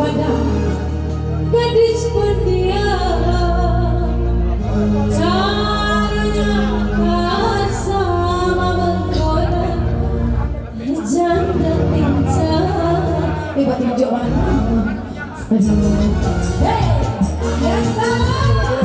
pada gadis pendiam. Caranya sama menggoda janda lincah. Hebat hijau mana? Hey, ya salah.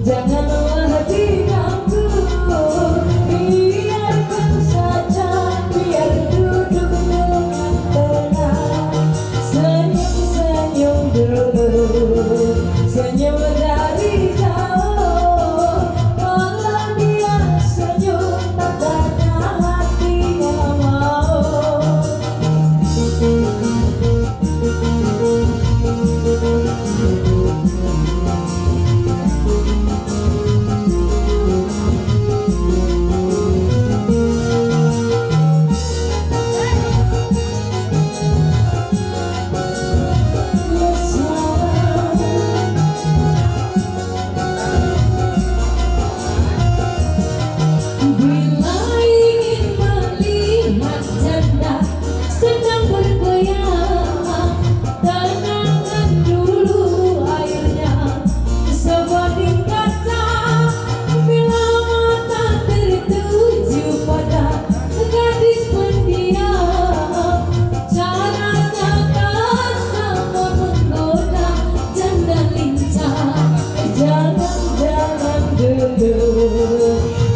Janganlah diganggu, biarkan saja, biar duduk dengan tenang. Senyum-senyum dulu, senyum dari jauh. Kalau dia senyum, tandanya hatinya mau.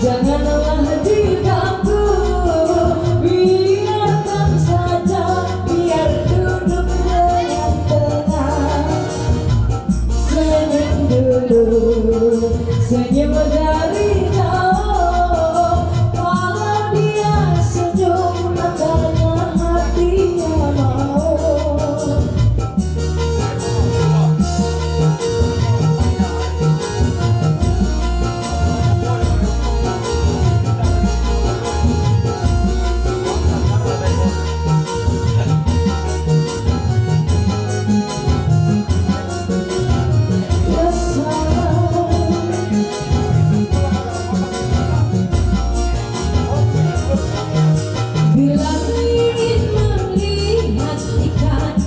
Janganlah diganggu, biarkan saja, biar duduk dengan tenang. Senyum dulu, senyum dari jauh. Kalau dia senyum, tandanya hatinya mau. Bila ingin melihat ikan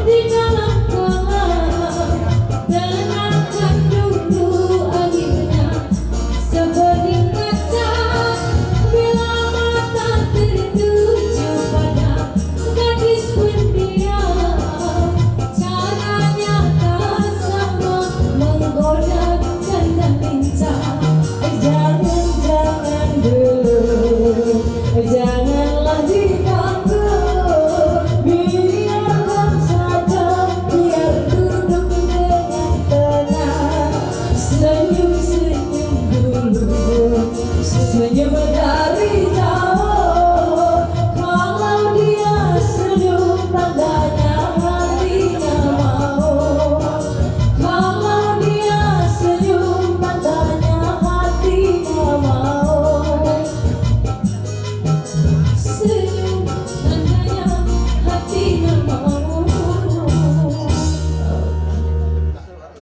di dalam kolam, tenangkan dulu airnya sebening kaca. Bila mata tertuju pada gadis pendiam, caranya tak sama menggoda janda lincah. Jangan dulu, janganlah diganggu, biarkan saja, biar duduk dengan tenang. Senyum-senyum dulu, senyum